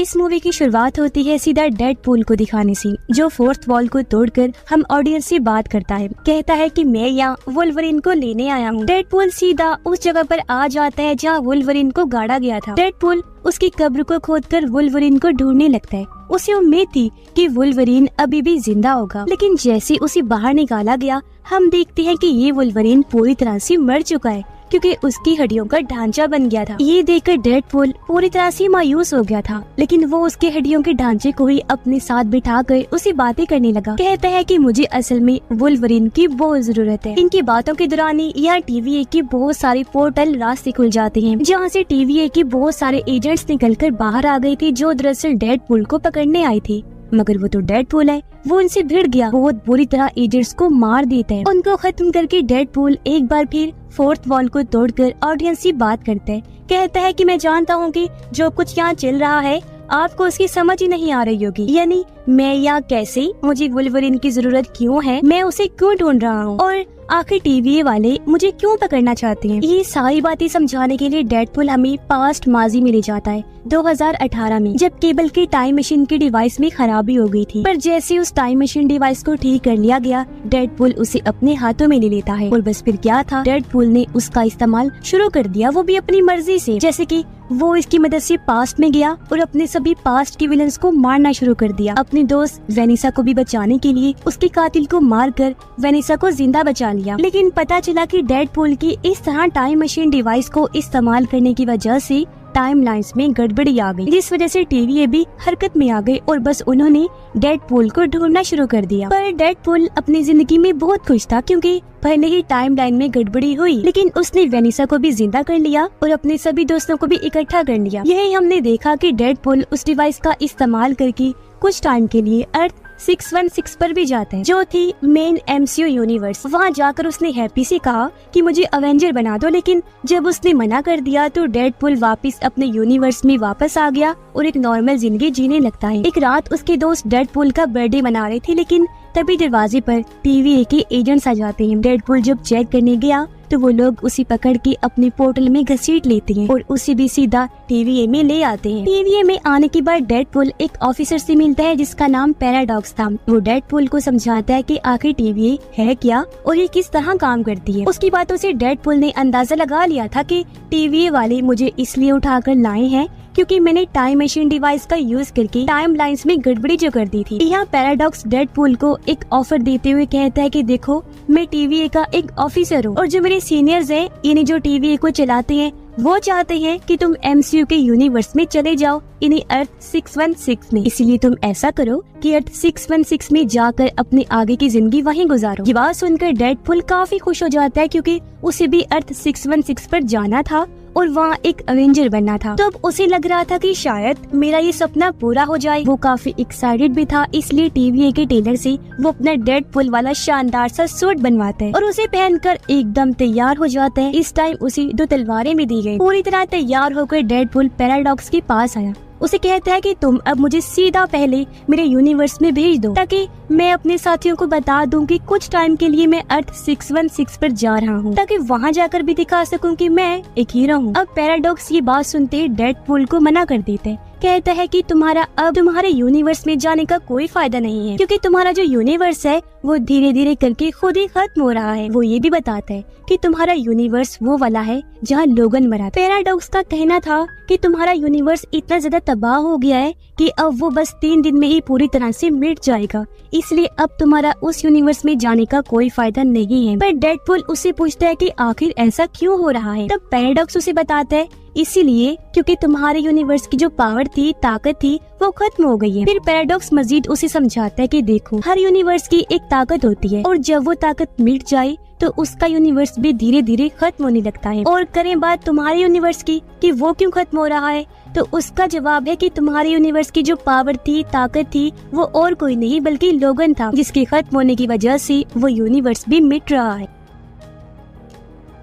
इस मूवी की शुरुआत होती है सीधा डेडपूल को दिखाने से, जो फोर्थ वॉल को तोड़कर हम ऑडियंस से बात करता है। कहता है कि मैं यहाँ वुल्वरीन को लेने आया हूँ। डेडपूल सीधा उस जगह पर आ जाता है जहाँ वुल्वरीन को गाड़ा गया था। डेडपूल उसकी कब्र को खोदकर वुल्वरीन को ढूंढने लगता है। उसे उम्मीद थी कि वुल्वरीन अभी भी जिंदा होगा, लेकिन जैसे उसे बाहर निकाला गया हम देखते हैं कि ये वुल्वरीन पूरी तरह से मर चुका है, क्योंकि उसकी हड्डियों का ढांचा बन गया था। ये देखकर डेडपूल पूरी तरह से मायूस हो गया था, लेकिन वो उसके हड्डियों के ढांचे को ही अपने साथ बिठाकर उसे बातें करने लगा। कहता है कि मुझे असल में वुल्वरीन की बहुत जरूरत है। इनकी बातों के दौरान ही यहाँ TVA के बहुत सारे पोर्टल रास्ते खुल जाते हैं, जहाँ से TVA के बहुत सारे एजेंट्स निकलकर बाहर आ गए थे, जो दरअसल डेडपूल को पकड़ने आए थे। मगर वो तो डेडपूल है, वो उनसे भिड़ गया, बहुत बुरी तरह एजेंट्स को मार देता है। उनको खत्म करके डेडपूल एक बार फिर फोर्थ वॉल को तोड़कर ऑडियंस से बात करता है। कहता है कि मैं जानता हूँ कि जो कुछ यहाँ चल रहा है आपको उसकी समझ ही नहीं आ रही होगी, यानी मैं यहाँ कैसे, मुझे वुल्वरीन की जरूरत क्यों है, मैं उसे क्यों ढूंढ रहा हूँ और आखिर TVA वाले मुझे क्यों पकड़ना चाहते हैं। ये सारी बातें समझाने के लिए डेडपूल हमें पास्ट माजी में ले जाता है 2018 में, जब केबल की टाइम मशीन की डिवाइस में खराबी हो गई थी। पर जैसे उस टाइम मशीन डिवाइस को ठीक कर लिया गया, डेडपूल उसे अपने हाथों में ले लेता है। और बस फिर क्या था, डेडपूल ने उसका इस्तेमाल शुरू कर दिया, वो भी अपनी मर्जी से। जैसे कि वो इसकी मदद से पास्ट में गया और अपने सभी पास्ट के विलन्स को मारना शुरू कर दिया। अपनी दोस्त वेनिसा को भी बचाने के लिए उसके कातिल को मारकर वेनिसा को जिंदा बचा लिया। लेकिन पता चला कि डेडपूल की इस तरह टाइम मशीन डिवाइस को इस्तेमाल करने की वजह से टाइमलाइंस में गड़बड़ी आ गई, जिस वजह से TVA भी हरकत में आ गई और बस उन्होंने डेडपूल को ढूंढना शुरू कर दिया। पर डेडपूल अपनी जिंदगी में बहुत खुश था, क्योंकि पहले ही टाइमलाइन में गड़बड़ी हुई, लेकिन उसने वेनिसा को भी जिंदा कर लिया और अपने सभी दोस्तों को भी इकट्ठा कर लिया। यही हमने देखा कि डेडपूल उस डिवाइस का इस्तेमाल करके कुछ टाइम के लिए अर्थ 616 पर भी जाता है, जो थी मेन MCU यूनिवर्स। वहाँ जाकर उसने हैप्पी से कहा कि मुझे अवेंजर बना दो, लेकिन जब उसने मना कर दिया तो डेडपूल वापस अपने यूनिवर्स में वापस आ गया और एक नॉर्मल जिंदगी जीने लगता है। एक रात उसके दोस्त डेडपूल का बर्थडे मना रहे थे, लेकिन तभी दरवाजे पर TVA के एजेंट्स आ जाते हैं। डेडपूल जब चेक करने गया तो वो लोग उसे पकड़ के अपने पोर्टल में घसीट लेते हैं और उसे भी सीधा TVA में ले आते हैं। TVA में आने के बाद डेडपूल एक ऑफिसर से मिलता है जिसका नाम पैराडॉक्स था। वो डेडपूल को समझाता है कि आखिर TVA है क्या और ये किस तरह काम करती है। उसकी बातों से डेडपूल ने अंदाजा लगा लिया था कि TVA वाले मुझे इसलिए उठाकर लाए हैं क्योंकि मैंने टाइम मशीन डिवाइस का यूज करके टाइम लाइन्स में गड़बड़ी जो कर दी थी। यहाँ पैराडॉक्स डेडपूल को एक ऑफर देते हुए कहता है कि देखो, मैं TVA का एक ऑफिसर हूँ और जो मेरे सीनियर्स हैं, यानी जो TVA को चलाते हैं, वो चाहते हैं कि तुम MCU के यूनिवर्स में चले जाओ, यानी अर्थ 616 में। इसलिए तुम ऐसा करो कि अर्थ 616 में जाकर अपनी आगे की जिंदगी वहीं गुजारो। ये बात सुनकर डेडपूल काफी खुश हो जाता है, क्योंकि उसे भी अर्थ 616 पर जाना था और वहाँ एक अवेंजर बनना था। तो अब उसे लग रहा था कि शायद मेरा ये सपना पूरा हो जाए। वो काफी एक्साइटेड भी था, इसलिए TVA के टेलर से वो अपना डेडपूल वाला शानदार सा सूट बनवाता है और उसे पहनकर एकदम तैयार हो जाता है। इस टाइम उसे 2 तलवारें भी दी गई। पूरी तरह तैयार होकर डेडपूल पैराडॉक्स के पास आया। उसे कहता है कि तुम अब मुझे सीधा पहले मेरे यूनिवर्स में भेज दो, ताकि मैं अपने साथियों को बता दूं कि कुछ टाइम के लिए मैं अर्थ 616 पर जा रहा हूं, ताकि वहां जाकर भी दिखा सकूं कि मैं एक हीरो हूं। अब पैराडॉक्स ये बात सुनते डेडपूल को मना कर देते हैं। कहता है कि तुम्हारे यूनिवर्स में जाने का कोई फायदा नहीं है, क्योंकि तुम्हारा जो यूनिवर्स है वो धीरे धीरे करके खुद ही खत्म हो रहा है। वो ये भी बताता है कि तुम्हारा यूनिवर्स वो वाला है जहाँ लोगन मरा। पैराडॉक्स का कहना था कि तुम्हारा यूनिवर्स इतना ज्यादा तबाह हो गया है कि अब वो बस 3 दिन में ही पूरी तरह से मिट जाएगा, इसलिए अब तुम्हारा उस यूनिवर्स में जाने का कोई फायदा नहीं है। पर डेडपूल उससे पूछता है कि आखिर ऐसा क्यों हो रहा है। तब पैराडॉक्स उसे बताता है इसीलिए क्योंकि तुम्हारे यूनिवर्स की जो पावर थी, ताकत थी, वो खत्म हो गई है। फिर पैराडॉक्स मजीद उसे समझाता है कि देखो, हर यूनिवर्स की एक ताकत होती है और जब वो ताकत मिट जाए तो उसका यूनिवर्स भी धीरे धीरे खत्म होने लगता है। और करें बात तुम्हारे यूनिवर्स की कि वो क्यों खत्म हो रहा है, तो उसका जवाब है कि तुम्हारे यूनिवर्स की जो पावर थी, ताकत थी, वो और कोई नहीं बल्कि लोगन था, जिसके खत्म होने की वजह से वो यूनिवर्स भी मिट रहा है।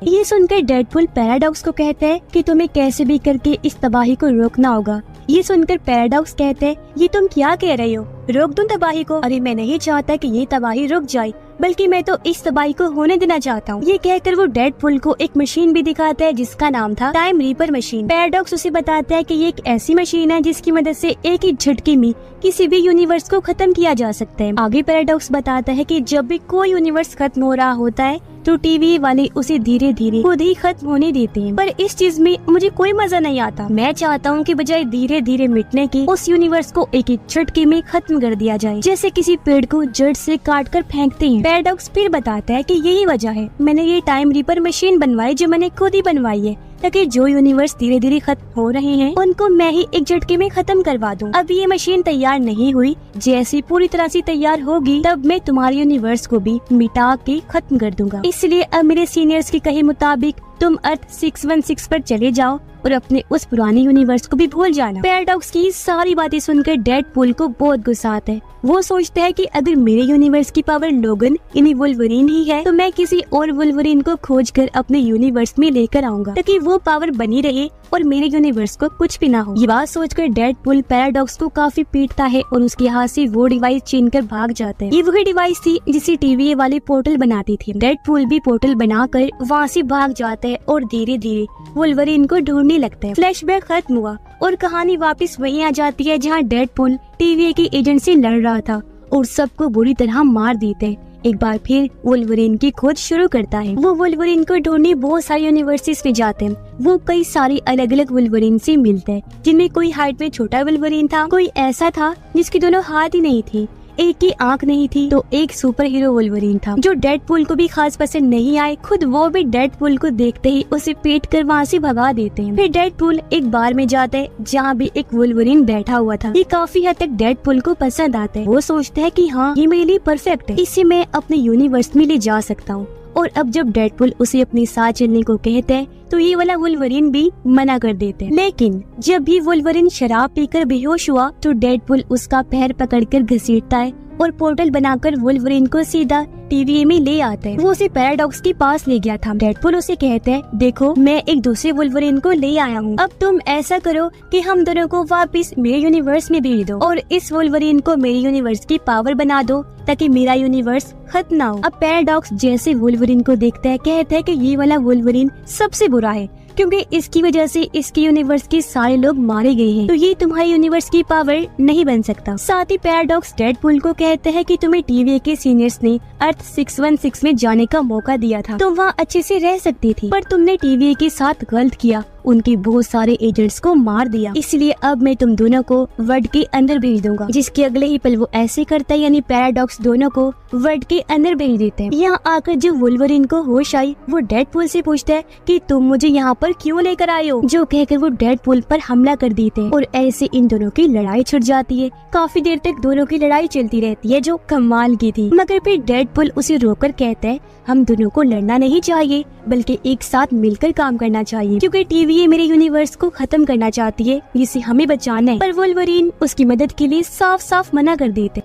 ये सुनकर डेडपूल पैराडॉक्स को कहते हैं कि तुम्हें कैसे भी करके इस तबाही को रोकना होगा। ये सुनकर पैराडॉक्स कहते हैं, ये तुम क्या कह रहे हो, रोक दूं तबाही को? अरे मैं नहीं चाहता कि ये तबाही रुक जाए, बल्कि मैं तो इस तबाही को होने देना चाहता हूँ। ये कहकर वो डेडपूल को एक मशीन भी दिखाता है जिसका नाम था टाइम रीपर मशीन। पैराडॉक्स उसे बताता है कि ये एक ऐसी मशीन है जिसकी मदद से एक ही झटके में किसी भी यूनिवर्स को खत्म किया जा सकता है। आगे पैराडॉक्स बताता है कि जब भी कोई यूनिवर्स खत्म हो रहा होता है तो टीवी वाले उसे धीरे धीरे खुद ही खत्म होने देते हैं, पर इस चीज में मुझे कोई मजा नहीं आता। मैं चाहता हूँ कि बजाय धीरे धीरे मिटने के उस यूनिवर्स को एक ही झटके में खत्म कर दिया जाए, जैसे किसी पेड़ को जड़ से काट कर फेंकते हैं। पैराडॉक्स फिर बताता है कि यही वजह है मैंने ये टाइम रीपर मशीन बनवाई, जो मैंने खुद ही बनवाई है, ताकि जो यूनिवर्स धीरे धीरे खत्म हो रहे हैं उनको मैं ही एक झटके में खत्म करवा दूं। अब ये मशीन तैयार नहीं हुई, जैसी पूरी तरह से तैयार होगी तब मैं तुम्हारे यूनिवर्स को भी मिटा के खत्म कर दूंगा। इसलिए अब मेरे सीनियर्स के कहे मुताबिक तुम अर्थ 616 पर चले जाओ और अपने उस पुराने यूनिवर्स को भी भूल जाना। पैराडॉक्स की सारी बातें सुनकर डेडपूल को बहुत गुस्सा आता है। वो सोचता है कि अगर मेरे यूनिवर्स की पावर लोगन यानी वुल्वरीन ही है तो मैं किसी और वुल्वरीन को खोजकर अपने यूनिवर्स में लेकर आऊंगा, ताकि वो पावर बनी रहे और मेरे यूनिवर्स को कुछ भी ना हो। ये बात सोचकर डेडपूल पैराडॉक्स को काफी पीटता है और उसके हाथ से वो डिवाइस छीनकर भाग जाता है। ये वही डिवाइस थी जिसे टीवी वाली पोर्टल बनाती थी। डेडपूल भी पोर्टल बनाकर वहाँ से भाग जाता है और धीरे धीरे वुल्वरीन को ढूंढने लगता है। फ्लैशबैक खत्म हुआ और कहानी वापस वहीं आ जाती है जहाँ डेडपूल टीवी के एजेंट से लड़ रहा था और सबको बुरी तरह मार देते हैं। एक बार फिर वुल्वरीन की खोज शुरू करता है। वो वुल्वरीन को ढूंढने बहुत सारे यूनिवर्सिटीज में जाते हैं। वो कई सारी अलग अलग वुल्वरीन से मिलते हैं, जिनमें कोई हाइट में छोटा वुल्वरीन था, कोई ऐसा था जिसकी दोनों हाथ ही नहीं थी, एक की आंख नहीं थी, तो एक सुपर हीरो वुल्वरीन था जो डेडपूल को भी खास पसंद नहीं आए। खुद वो भी डेडपूल को देखते ही उसे पीट कर वहाँ से भगा देते हैं। फिर डेडपूल एक बार में जाता है जहाँ भी एक वुल्वरीन बैठा हुआ था। ये काफी हद तक डेडपूल को पसंद आता है। वो सोचता है कि हाँ, ये मेरे लिए परफेक्ट है, इसे मैं अपने यूनिवर्स में ले जा सकता हूँ। और अब जब डेडपूल उसे अपने साथ चलने को कहते हैं तो ये वाला वुल्वरीन भी मना कर देते हैं। लेकिन जब भी वुल्वरीन शराब पीकर बेहोश हुआ तो डेडपूल उसका पैर पकड़कर घसीटता है और पोर्टल बनाकर वुल्वरीन को सीधा टीवी में ले आता है। वो उसे पैराडॉक्स के पास ले गया था। डेडपूल उसे कहता है, देखो मैं एक दूसरे वुल्वरीन को ले आया हूँ, अब तुम ऐसा करो कि हम दोनों को वापस मेरे यूनिवर्स में भेज दो और इस वुल्वरीन को मेरे यूनिवर्स की पावर बना दो ताकि मेरा यूनिवर्स खत्म ना हो। अब पैराडॉक्स जैसे वुल्वरीन को देखता है कहता है कि ये वाला वुल्वरीन सबसे बुरा है, क्योंकि इसकी वजह से इसके यूनिवर्स के सारे लोग मारे गए हैं, तो ये तुम्हारे यूनिवर्स की पावर नहीं बन सकता। साथ ही पैराडॉक्स डेडपूल को कहते हैं कि तुम्हें टीवी के सीनियर्स ने अर्थ 616 में जाने का मौका दिया था, तुम वहाँ अच्छे से रह सकती थी, पर तुमने टीवी के साथ गलत किया, उनके बहुत सारे एजेंट्स को मार दिया, इसलिए अब मैं तुम दोनों को वर्ल्ड के अंदर भेज दूंगा। जिसके अगले ही पल वो ऐसे करता है, यानी पैराडॉक्स दोनों को वर्ल्ड के अंदर भेज देते हैं। यहाँ आकर जब वुल्वरीन को होश आई वो डेडपूल से पूछता है कि तुम मुझे यहाँ पर क्यों लेकर आए हो, जो कहकर वो डेडपूल पर हमला कर देते हैं और ऐसे इन दोनों की लड़ाई छिड़ जाती है। काफी देर तक दोनों की लड़ाई चलती रहती है जो कमाल की थी, मगर फिर डेडपूल उसे रोककर कहता है हम दोनों को लड़ना नहीं चाहिए बल्कि एक साथ मिलकर काम करना चाहिए, क्योंकि टीवी मेरे यूनिवर्स को खत्म करना चाहती है जिसे हमें बचाना है। पर वुल्वरीन उसकी मदद के लिए साफ साफ मना कर देते।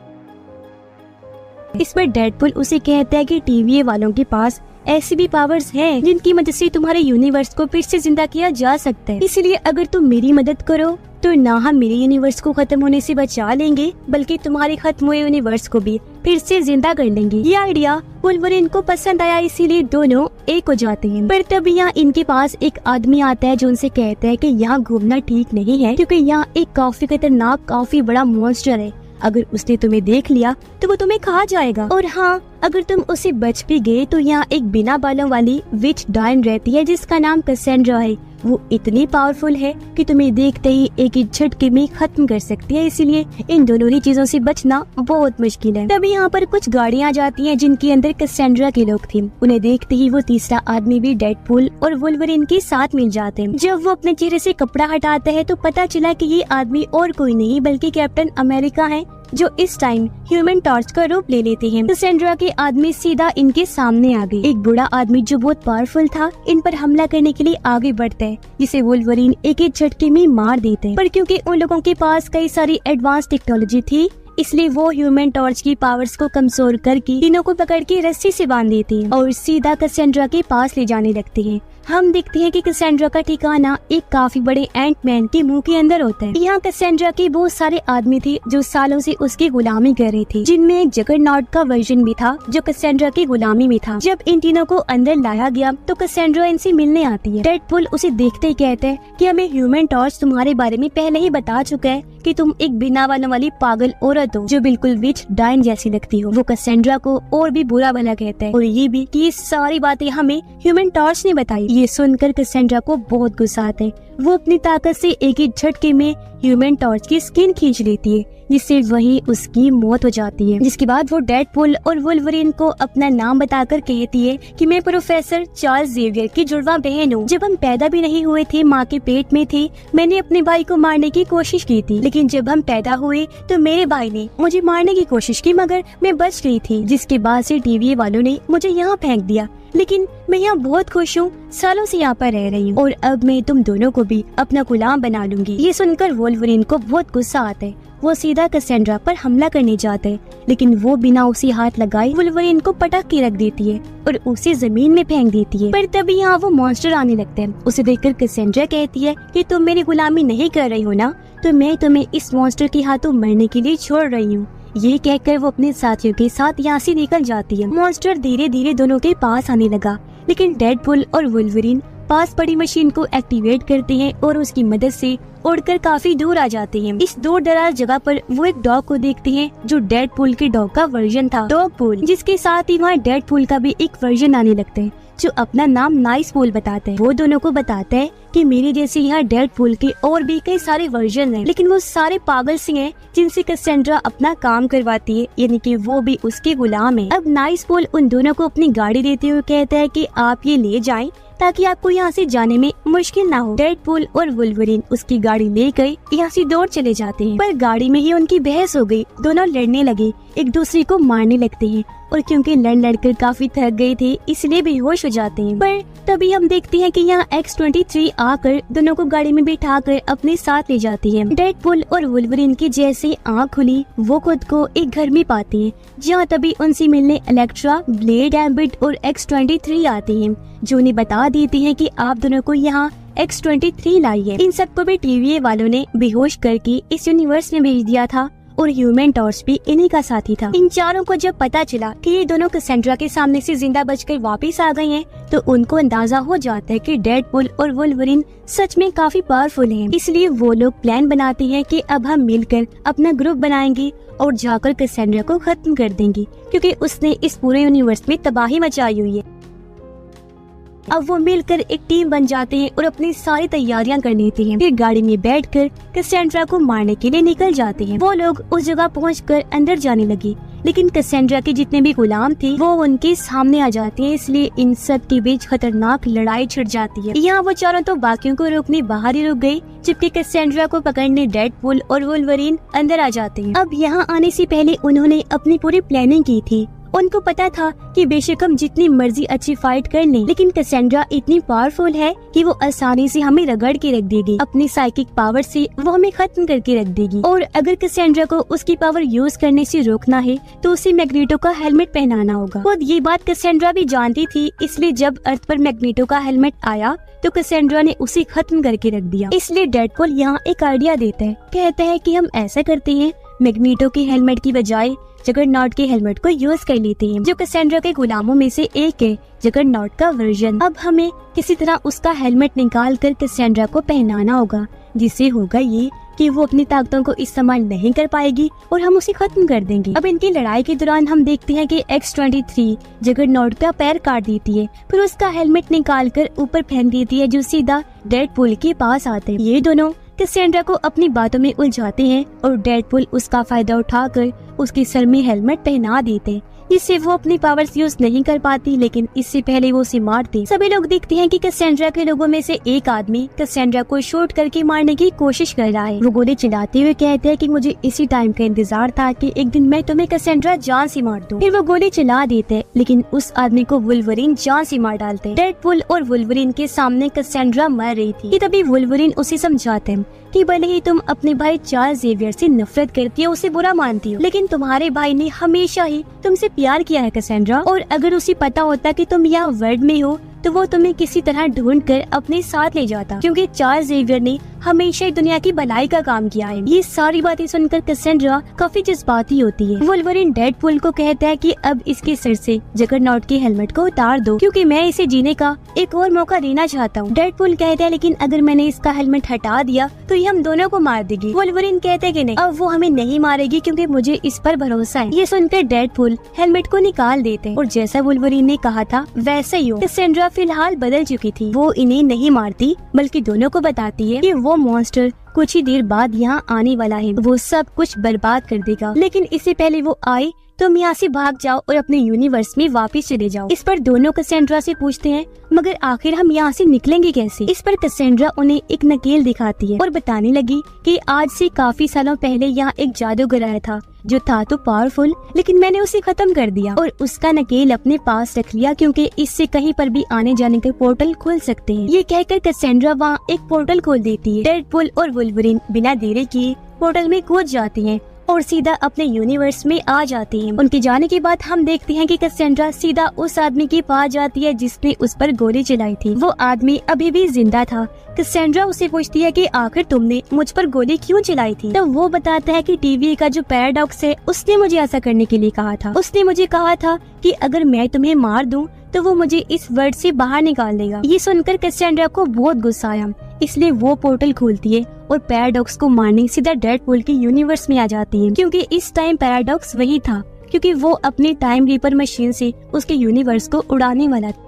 इस पर डेडपूल उसे कहता है कि टीवी वालों के पास ऐसी भी पावर्स हैं जिनकी मदद से तुम्हारे यूनिवर्स को फिर से जिंदा किया जा सकता है, इसलिए अगर तुम मेरी मदद करो तो ना हम मेरे यूनिवर्स को खत्म होने से बचा लेंगे बल्कि तुम्हारे खत्म हुए यूनिवर्स को भी फिर से जिंदा कर लेंगे। ये आइडिया वुल्वरीन को पसंद आया, इसीलिए दोनों एक हो जाते हैं। पर तभी यहाँ इनके पास एक आदमी आता है जो उनसे कहता है कि यहाँ घूमना ठीक नहीं है, क्योंकि यहाँ एक काफी खतरनाक काफी बड़ा मॉन्स्टर है, अगर उसने तुम्हें देख लिया तो वो तुम्हें खा जाएगा, और हाँ अगर तुम उसे बच भी गए तो यहाँ एक बिना बालों वाली विच डायन रहती है जिसका नाम कैसेंड्रा है। वो इतनी पावरफुल है कि तुम्हें देखते ही एक ही झटके में खत्म कर सकती है, इसीलिए इन दोनों ही चीजों से बचना बहुत मुश्किल है। तभी यहाँ पर कुछ गाड़ियाँ जाती हैं जिनके अंदर कैसेंड्रा के लोग थे। उन्हें देखते ही वो तीसरा आदमी भी डेडपूल और वुल्वरीन के साथ मिल जाते हैं। जब वो अपने चेहरे से कपड़ा हटाते हैं तो पता चला कि ये आदमी और कोई नहीं बल्कि कैप्टन अमेरिका है, जो इस टाइम ह्यूमन टॉर्च का रूप ले लेते हैं। कैसेंड्रा के आदमी सीधा इनके सामने आ गए। एक बूढ़ा आदमी जो बहुत पावरफुल था इन पर हमला करने के लिए आगे बढ़ता है, जिसे वुल्वरीन एक ही झटके में मार देते हैं। पर क्योंकि उन लोगों के पास कई सारी एडवांस टेक्नोलॉजी थी इसलिए वो ह्यूमन टॉर्च की पावर्स को कमजोर करके तीनों को पकड़ के रस्सी से बांध देते हैं और सीधा कैसेंड्रा के पास ले जाने लगते हैं। हम देखते हैं कि कैसेंड्रा का ठिकाना एक काफी बड़े एंटमैन के मुंह के अंदर होता है। यहाँ कैसेंड्रा के बहुत सारे आदमी थे जो सालों से उसकी गुलामी कर रहे थे, जिनमें एक जगरनॉट का वर्जन भी था जो कैसेंड्रा की गुलामी में था। जब इन तीनों को अंदर लाया गया तो कैसेंड्रा इनसे मिलने आती है। डेडपूल उसे देखते ही कहते हैं कि हमें ह्यूमन टॉर्च तुम्हारे बारे में पहले ही बता चुका है कि तुम एक बिना बालों वाली पागल औरत हो जो बिल्कुल विच डाइन जैसी लगती हो। वो कैसेंड्रा को और भी बुरा भला कहता है और ये भी कि ये सारी बातें हमें ह्यूमन टॉर्च ने बताई। ये सुनकर कैसेंड्रा को बहुत गुस्सा आता है। वो अपनी ताकत से एक ही झटके में ह्यूमन टॉर्च की स्किन खींच लेती है, जिससे वही उसकी मौत हो जाती है। जिसके बाद वो डेडपूल और वुल्वरीन को अपना नाम बताकर कहती है कि मैं प्रोफेसर चार्ल्स जेवियर की जुड़वा बहन हूँ। जब हम पैदा भी नहीं हुए थे, माँ के पेट में थे, मैंने अपने भाई को मारने की कोशिश की थी, लेकिन जब हम पैदा हुए तो मेरे भाई ने मुझे मारने की कोशिश की, मगर मैं बच गई थी। जिसके बाद से टीवी वालों ने मुझे यहाँ फेंक दिया, लेकिन मैं यहाँ बहुत खुश हूँ, सालों से यहाँ पर रह रही हूँ और अब मैं तुम दोनों को भी अपना गुलाम बना लूंगी। ये सुनकर वुल्वरीन को बहुत गुस्सा आता है। वो सीधा कैसेंड्रा पर हमला करने जाते हैं, लेकिन वो बिना उसे हाथ लगाए वुल्वरीन को पटक के रख देती है और उसे जमीन में फेंक देती है। पर तभी यहाँ वो मॉन्स्टर आने लगते हैं। उसे देखकर कैसेंड्रा कहती है कि तुम मेरी गुलामी नहीं कर रही हो ना, तो मैं तुम्हें इस मॉन्स्टर के हाथों मरने के लिए छोड़ रही हूँ। ये कहकर वो अपने साथियों के साथ यहाँ से निकल जाती है। मॉन्स्टर धीरे धीरे दोनों के पास आने लगा, लेकिन डेडपूल और वुल्वरीन पास पड़ी मशीन को एक्टिवेट करते हैं और उसकी मदद से उड़कर काफी दूर आ जाते हैं। इस दूर दराज जगह पर वो एक डॉग को देखते हैं जो डेडपूल के डॉग का वर्जन था, डॉगपूल, जिसके साथ ही वहाँ डेडपूल का भी एक वर्जन आने लगता है जो अपना नाम नाइसपूल बताता है। वो दोनों को बताता है कि मेरे जैसे यहाँ डेडपूल के और भी कई सारे वर्जन हैं, लेकिन वो सारे पागल से हैं जिनसे कैसेंड्रा अपना काम करवाती है, यानी कि वो भी उसके गुलाम है। अब नाइसपूल उन दोनों को अपनी गाड़ी देते हुए कहता है कि आप ये ले जाएं ताकि आपको यहाँ से जाने में मुश्किल ना हो। डेडपूल और वुल्वरीन उसकी गाड़ी लेकर यहाँ से दौड़ चले जाते हैं, पर गाड़ी में ही उनकी बहस हो गई। दोनों लड़ने लगे, एक दूसरे को मारने लगते हैं और क्योंकि लड़ लड़कर काफी थक गए थे इसलिए बेहोश हो जाते हैं। पर तभी हम देखते हैं कि यहाँ X-23 आकर दोनों को गाड़ी में बिठाकर अपने साथ ले जाती है। डेडपूल और वुल्वरीन की जैसे आँख खुली वो खुद को एक घर में पाते हैं, जहाँ तभी उनसे मिलने इलेक्ट्रा, ब्लेड, गैम्बिट और X-23 आते हैं, जो उन्हें बता देती हैं कि आप दोनों को यहाँ X-23 लाई है। इन सबको भी टीवी वालों ने बेहोश करके इस यूनिवर्स में भेज दिया था और ह्यूमन टॉर्च भी इन्हीं का साथी था। इन चारों को जब पता चला कि ये दोनों कैसेंड्रा के सामने से जिंदा बचकर वापस आ गए हैं, तो उनको अंदाजा हो जाता है कि डेडपूल और वुल्वरीन सच में काफी पावरफुल हैं। इसलिए वो लोग प्लान बनाते हैं कि अब हम मिलकर अपना ग्रुप बनाएंगे और जाकर कैसेंड्रा को खत्म कर देंगे, क्योंकि उसने इस पूरे यूनिवर्स में तबाही मचाई हुई है। अब वो मिलकर एक टीम बन जाते हैं और अपनी सारी तैयारियां कर लेते हैं। फिर गाड़ी में बैठकर कैसेंड्रा को मारने के लिए निकल जाते हैं। वो लोग उस जगह पहुंचकर अंदर जाने लगे, लेकिन कैसेंड्रा के जितने भी गुलाम थे वो उनके सामने आ जाते हैं, इसलिए इन सब के बीच खतरनाक लड़ाई छिड़ जाती है। यहाँ वो चारों तो बाकियों को रोकने बाहर ही रुक गयी, जबकि कैसेंड्रा को पकड़ने डेडपूल और वुल्वरीन अंदर आ जाते हैं। अब यहाँ आने से पहले उन्होंने अपनी पूरी प्लानिंग की थी। उनको पता था कि बेशक हम जितनी मर्जी अच्छी फाइट कर लें, लेकिन कैसेंड्रा इतनी पावरफुल है कि वो आसानी से हमें रगड़ के रख देगी। अपनी साइकिक पावर से वो हमें खत्म करके रख देगी। और अगर कैसेंड्रा को उसकी पावर यूज करने से रोकना है तो उसे मैग्नेटो का हेलमेट पहनाना होगा। खुद ये बात कैसेंड्रा भी जानती थी, इसलिए जब अर्थ पर मैग्नेटो का हेलमेट आया तो कैसेंड्रा ने उसे खत्म करके रख दिया। इसलिए डेडपूल यहाँ एक आइडिया देता है, कहता है कि हम ऐसा करते हैं, मैग्नेटो के हेलमेट की बजाय जगरनॉट के हेलमेट को यूज कर लेते हैं, जो कैसेंड्रा के गुलामों में से एक है, जगरनॉट का वर्जन। अब हमें किसी तरह उसका हेलमेट निकाल कर कैसेंड्रा को पहनाना होगा, जिससे होगा ये कि वो अपनी ताकतों को इस्तेमाल नहीं कर पाएगी और हम उसे खत्म कर देंगे। अब इनकी लड़ाई के दौरान हम देखते हैं कि X-23 जगरनॉट का पैर काट देती है, फिर उसका हेलमेट निकाल कर ऊपर फेंक देती है, जो सीधा डेडपूल के पास आते हैं। ये दोनों कैसेंड्रा को अपनी बातों में उलझाते हैं और डेडपूल उसका फायदा उठाकर उसके सर में हेलमेट पहना देते हैं, जिससे वो अपनी पावर्स यूज नहीं कर पाती, लेकिन इससे पहले वो उसे मारती। सभी लोग देखते हैं कि कैसेंड्रा के लोगों में से एक आदमी कैसेंड्रा को शूट करके मारने की कोशिश कर रहा है। वो गोली चलाते हुए कहते हैं कि मुझे इसी टाइम का इंतजार था कि एक दिन मैं तुम्हें कैसेंड्रा जान से मार दूं। फिर वो गोली चला देते, लेकिन उस आदमी को वुल्वरीन जान से मार डालते। डेडपूल और वुल्वरीन के सामने कैसेंड्रा मर रही थी, तभी वुल्वरीन उसे समझाते हैं कि भले ही तुम अपने भाई चार्ल्स जेवियर से नफरत करती हो, उसे बुरा मानती हो, लेकिन तुम्हारे भाई ने हमेशा ही तुमसे प्यार किया है कैसेंड्रा, और अगर उसे पता होता कि तुम यहाँ वर्ल्ड में हो तो वो तुम्हें किसी तरह ढूंढ कर अपने साथ ले जाता, क्योंकि चार्ल्स ज़ेवियर ने हमेशा ही दुनिया की भलाई का काम किया है। ये सारी बातें सुनकर कैसेंड्रा काफी जज्बाती होती है। वुल्वरीन डेडपूल को कहता है कि अब इसके सिर से जगरनॉट के हेलमेट को उतार दो, क्योंकि मैं इसे जीने का एक और मौका देना चाहता हूँ। डेडपूल कहता है लेकिन अगर मैंने इसका हेलमेट हटा दिया तो ये हम दोनों को मार देगी। वुल्वरीन कहते हैं कि नहीं, अब वो हमें नहीं मारेगी क्योंकि मुझे इस पर भरोसा है। ये सुनकर डेडपूल हेलमेट को निकाल देते हैं और जैसा वुल्वरीन ने कहा था वैसे ही हो। कैसेंड्रा फिलहाल बदल चुकी थी। वो इन्हें नहीं मारती बल्कि दोनों को बताती है कि वो मॉन्स्टर कुछ ही देर बाद यहाँ आने वाला है, वो सब कुछ बर्बाद कर देगा। लेकिन इससे पहले वो आए तुम यहाँ से भाग जाओ और अपने यूनिवर्स में वापस चले जाओ। इस पर दोनों कैसेंड्रा से पूछते हैं मगर आखिर हम यहाँ से निकलेंगे कैसे। इस पर कैसेंड्रा उन्हें एक नकेल दिखाती है और बताने लगी कि आज से काफी सालों पहले यहाँ एक जादूगर आया था जो था तो पावरफुल, लेकिन मैंने उसे खत्म कर दिया और उसका नकेल अपने पास रख लिया क्योंकि इससे कहीं पर भी आने जाने के पोर्टल खुल सकते हैं। ये कहकर कैसेंड्रा वहाँ एक पोर्टल खोल देती है। डेडपूल और वुल्वरीन बिना देरी किए पोर्टल में कूद जाती हैं और सीधा अपने यूनिवर्स में आ जाती हैं। उनके जाने के बाद हम देखते हैं कि कैसेंड्रा सीधा उस आदमी के पास जाती है जिसने उस पर गोली चलाई थी। वो आदमी अभी भी जिंदा था। कैसेंड्रा उसे पूछती है कि आखिर तुमने मुझ पर गोली क्यों चलाई थी। तो वो बताता है कि टीवी का जो पैराडॉक्स है उसने मुझे ऐसा करने के लिए कहा था। उसने मुझे कहा था कि अगर मैं तुम्हें मार दूं तो वो मुझे इस वर्ल्ड से बाहर निकाल देगा। ये सुनकर कैसेंड्रा को बहुत गुस्सा आया, इसलिए वो पोर्टल खोलती है और पैराडॉक्स को मारने सीधा डेडपूल के यूनिवर्स में आ जाती है, क्योंकि इस टाइम पैराडॉक्स वही था क्योंकि वो अपने टाइम रीपर मशीन से उसके यूनिवर्स को उड़ाने वाला था।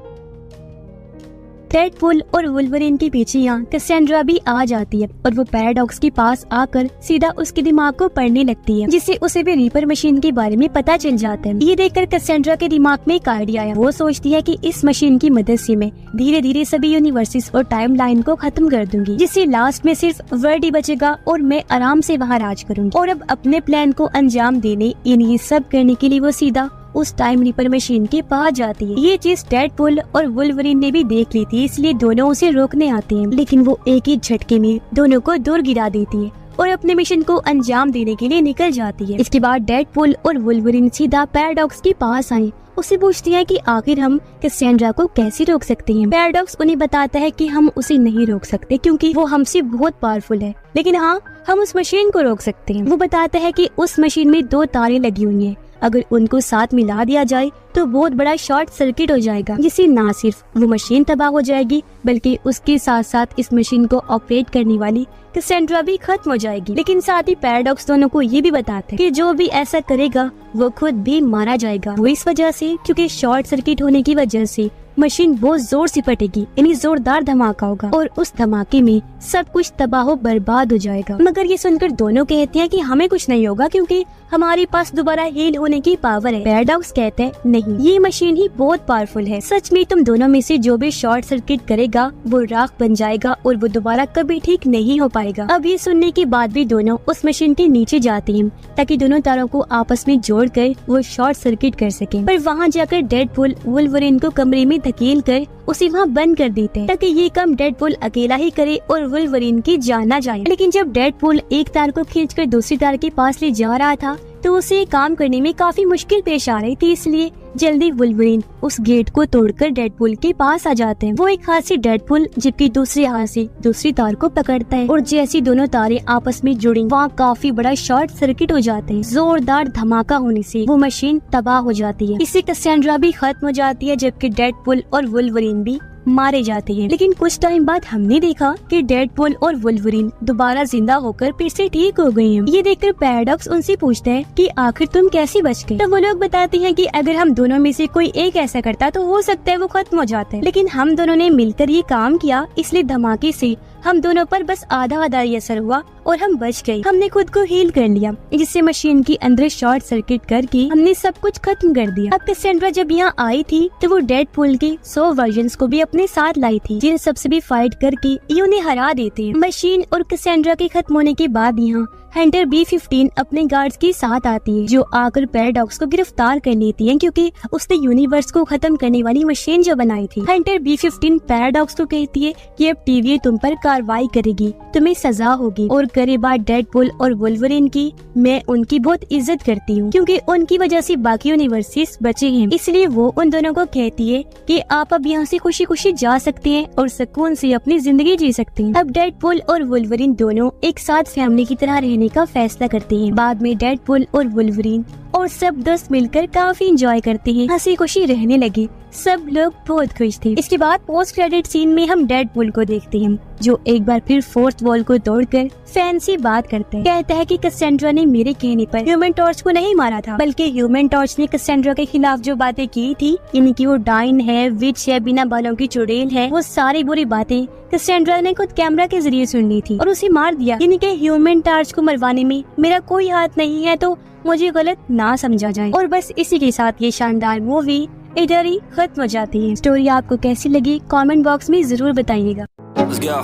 डेडपूल और वुल्वरीन के पीछे यहाँ कैसेंड्रा भी आ जाती है और वो पैराडॉक्स के पास आकर सीधा उसके दिमाग को पढ़ने लगती है, जिससे उसे भी रीपर मशीन के बारे में पता चल जाता है। ये देखकर कैसेंड्रा के दिमाग में एक आइडिया आया। वो सोचती है कि इस मशीन की मदद से मैं धीरे धीरे सभी यूनिवर्सेस और टाइम लाइन को खत्म कर दूंगी, जिससे लास्ट में सिर्फ वर्ल्ड ही बचेगा और मैं आराम से वहाँ राज करूंगी। और अब अपने प्लान को अंजाम देने ये सब करने के लिए वो सीधा उस टाइम रीपर मशीन के पास जाती है। ये चीज डेडपूल और वुल्वरीन ने भी देख ली थी, इसलिए दोनों उसे रोकने आते हैं, लेकिन वो एक ही झटके में दोनों को दूर गिरा देती है और अपने मिशन को अंजाम देने के लिए निकल जाती है। इसके बाद डेडपूल और वुल्वरीन सीधा पैराडॉक्स के पास आए। उसे पूछती है कि आखिर हम कैसेंड्रा को कैसे रोक सकते हैं। पैराडॉक्स उन्हें बताता है कि हम उसे नहीं रोक सकते क्योंकि वो हमसे बहुत पावरफुल है, लेकिन हाँ हम उस मशीन को रोक सकते हैं। वो बताता है कि उस मशीन में 2 तारें लगी हुई हैं, अगर उनको साथ मिला दिया जाए तो बहुत बड़ा शॉर्ट सर्किट हो जाएगा, जिससे ना सिर्फ वो मशीन तबाह हो जाएगी बल्कि उसके साथ साथ इस मशीन को ऑपरेट करने वाली कैसेंड्रा भी खत्म हो जाएगी। लेकिन साथ ही पैराडॉक्स दोनों को ये भी बताते हैं कि जो भी ऐसा करेगा वो खुद भी मारा जाएगा। वो इस वजह से क्योंकि शॉर्ट सर्किट होने की वजह से मशीन बहुत जोर से फटेगी, यानी जोरदार धमाका होगा और उस धमाके में सब कुछ तबाह बर्बाद हो जाएगा। मगर ये सुनकर दोनों कहते हैं कि हमें कुछ नहीं होगा क्योंकि हमारे पास दोबारा हील होने की पावर है। पैराडॉक्स कहते हैं नहीं, ये मशीन ही बहुत पावरफुल है। सच में तुम दोनों में से जो भी शॉर्ट सर्किट करेगा वो राख बन जाएगा और वो दोबारा कभी ठीक नहीं हो पाएगा। अब ये सुनने के बाद भी दोनों उस मशीन के नीचे जाते हैं ताकि दोनों तारों को आपस में जोड़कर वो शॉर्ट सर्किट कर सकें। पर वहाँ जाकर डेडपूल वुल्वरीन को कमरे में धकेल कर उसे वहाँ बंद कर देते हैं ताकि ये काम डेडपूल अकेला ही करे और वुल्वरीन की जान न जाए। लेकिन जब डेडपूल एक तार को खींचकर दूसरी तार के पास ले जा रहा था तो उसे काम करने में काफी मुश्किल पेश आ रही थी, इसलिए जल्दी वुल्वरीन उस गेट को तोड़कर डेडपूल के पास आ जाते हैं। वो एक हाथ से डेडपूल जबकि दूसरे हाथ से दूसरी तार को पकड़ता है और जैसी दोनों तारें आपस में जुड़ी वहाँ काफी बड़ा शॉर्ट सर्किट हो जाते हैं। जोरदार धमाका होने से वो मशीन तबाह हो जाती है। इससे कैसेंड्रा भी खत्म हो जाती है जबकि डेडपूल और वुल्वरीन भी मारे जाते हैं। लेकिन कुछ टाइम बाद हमने देखा कि डेडपूल और वुल्वरीन दोबारा जिंदा होकर फिर से ठीक हो गए हैं। ये देखकर पैराडॉक्स उनसे पूछते हैं कि आखिर तुम कैसे बच गए। तो वो लोग बताते हैं कि अगर हम दोनों में से कोई एक ऐसा करता तो हो सकता है वो खत्म हो जाता है, लेकिन हम दोनों ने मिलकर ये काम किया, इसलिए धमाके से हम दोनों पर बस आधा असर हुआ और हम बच गए। हमने खुद को हील कर लिया, जिससे मशीन के अंदर शॉर्ट सर्किट करके हमने सब कुछ खत्म कर दिया। अब कैसेंड्रा जब यहाँ आई थी तो वो डेडपूल के 100 वर्जन्स को भी अपने साथ लाई थी, जिन सबसे भी फाइट करके ये उन्हें हरा देते हैं। मशीन और कैसेंड्रा के खत्म होने के बाद यहाँ हंटर B-15 अपने गार्ड्स के साथ आती है जो आकर पैराडॉक्स को गिरफ्तार कर लेती है क्योंकि उसने यूनिवर्स को खत्म करने वाली मशीन जो बनाई थी। हंटर B-15 पैराडॉक्स को कहती है कि अब TVA तुम पर कार्रवाई करेगी, तुम्हें सजा होगी और करे बात डेडपूल और वुल्वरीन की मैं उनकी बहुत इज्जत करती हूँ क्योंकि उनकी वजह से बाकी यूनिवर्सेस बचे हैं। इसलिए वो उन दोनों को कहती है कि आप अब यहाँ से खुशी खुशी जा सकते हैं और सुकून से अपनी जिंदगी जी सकते हैं। अब डेडपूल और वुल्वरीन दोनों एक साथ फैमिली की तरह रहने का फैसला करते हैं। बाद में डेडपूल और वुल्वरीन और सब दोस्त मिलकर काफी एंजॉय करते हैं, हंसी खुशी रहने लगे, सब लोग बहुत खुश थे। इसके बाद पोस्ट क्रेडिट सीन में हम डेडपूल को देखते हैं जो एक बार फिर फोर्थ वॉल को तोड़कर फैन से बात करता है। कहता है कि कैसेंड्रा ने मेरे कहने पर ह्यूमन टॉर्च को नहीं मारा था, बल्कि ह्यूमन टॉर्च ने कैसेंड्रा के खिलाफ जो बातें की थी, यानी कि वो डाइन है, विच है, बिना बालों की चुड़ैल है, वो सारी बुरी बातें कैसेंड्रा ने खुद कैमरा के जरिए सुन ली थी और उसे मार दिया। यानी कि ह्यूमन टॉर्च को मरवाने में मेरा कोई हाथ नहीं है, तो मुझे गलत ना समझा जाए। और बस इसी के साथ ये शानदार मूवी इधर ही खत्म हो जाती है। स्टोरी आपको कैसी लगी कमेंट बॉक्स में जरूर बताइएगा। Let's go.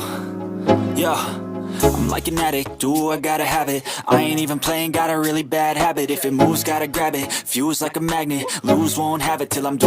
Yo, I'm like an addict, do I gotta have it. I ain't even playing, got a really bad habit. If it moves, gotta grab it. Fuse like a magnet, lose, won't have it till I'm